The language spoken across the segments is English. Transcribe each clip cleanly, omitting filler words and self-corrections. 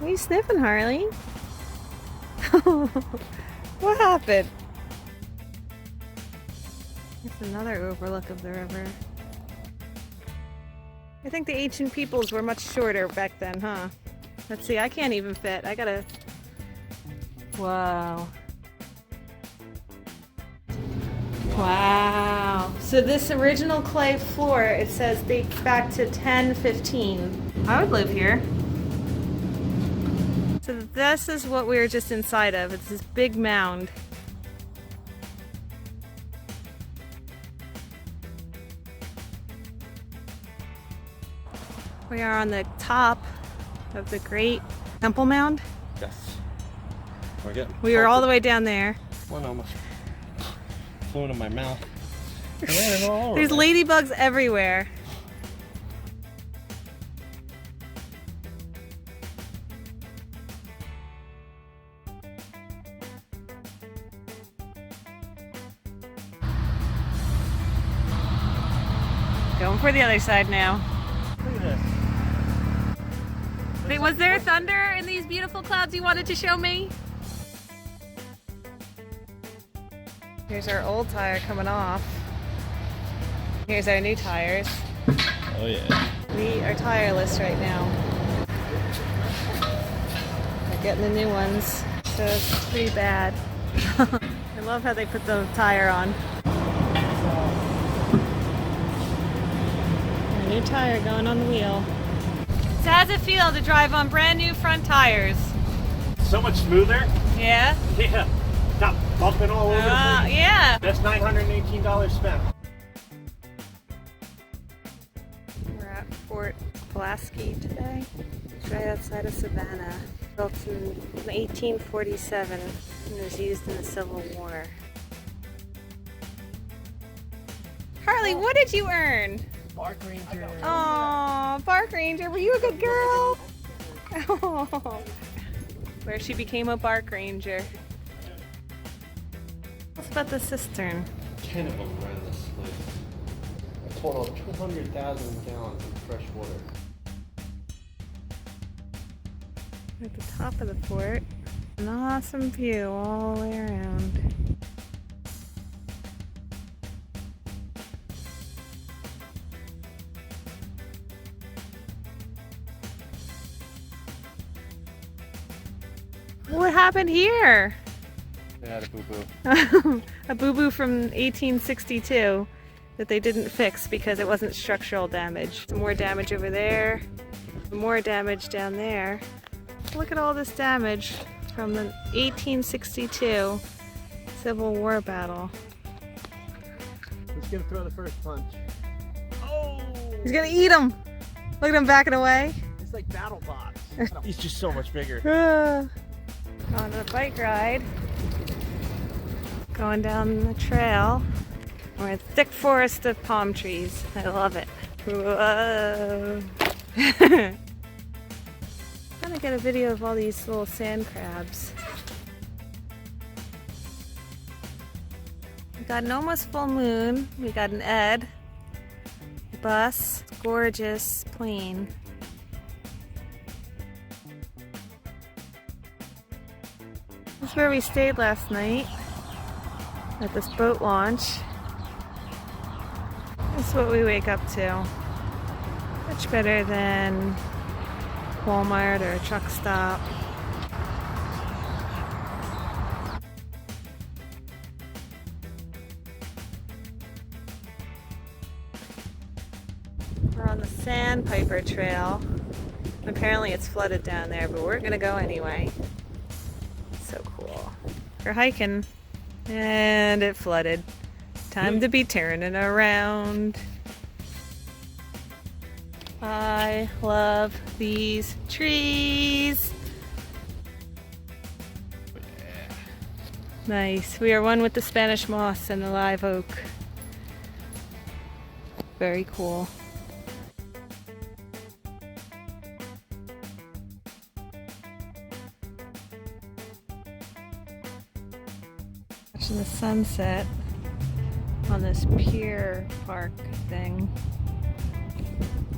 What are you sniffing, Harley? What happened? There's another overlook of the river. I think the ancient peoples were much shorter back then, huh? Let's see, I can't even fit. I gotta... Wow. Wow. So this original clay floor, it says dates back to 1015. I would live here. So this is what we were just inside of. It's this big mound. We are on the top of the Great Temple Mound. Yes. We were all the way down there. One almost flew into my mouth. There's ladybugs everywhere. Going for the other side now. Look at this. Wait, was there thunder in these beautiful clouds you wanted to show me? Here's our old tire coming off. Here's our new tires. Oh yeah. We are tireless right now. We're getting the new ones, so it's pretty bad. I love how they put the tire on. A new tire going on the wheel. So how's it feel to drive on brand new front tires? So much smoother. Yeah? Yeah. Not bumping all over. Yeah. That's $918 spent. We're at Fort Pulaski today. It's right outside of Savannah. Built in 1847 and was used in the Civil War. Harley, what did you earn? Park ranger. Oh, park ranger. Were you a good girl? Oh. Where she became a park ranger. What's about the cistern? 10 of them around this place. A total of 200,000 gallons of fresh water. At the top of the fort. An awesome view all the way around. What happened here? They had a boo-boo. A boo-boo from 1862 that they didn't fix because it wasn't structural damage. Some more damage over there, more damage down there. Look at all this damage from the 1862 Civil War battle. Who's gonna throw the first punch? Oh! He's gonna eat him! Look at him backing away. It's like battle bots. He's just so much bigger. On a bike ride. Going down the trail. We're in a thick forest of palm trees. I love it. Whoa. Trying to get a video of all these little sand crabs. We got an almost full moon. We got an Ed. Bus. Gorgeous plane. This is where we stayed last night. At this boat launch. This is what we wake up to. Much better than Walmart or a truck stop. We're on the Sandpiper Trail. Apparently it's flooded down there, but we're gonna go anyway. So cool. We're hiking and it flooded. Time to be turning around. I love these trees. Nice. We are one with the Spanish moss and the live oak. Very cool. Watching the sunset on this pier park thing.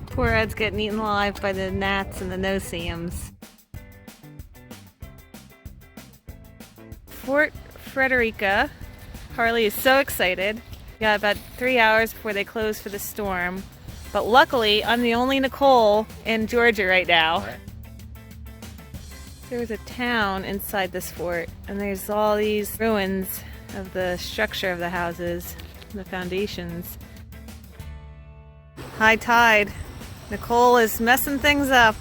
Poor Ed's getting eaten alive by the gnats and the no-see-ums. Fort Frederica. Harley is so excited. We got about 3 hours before they close for the storm. But luckily, I'm the only Nicole in Georgia right now. Right. There's a town inside this fort, and there's all these ruins of the structure of the houses, the foundations. High tide. Nicole is messing things up.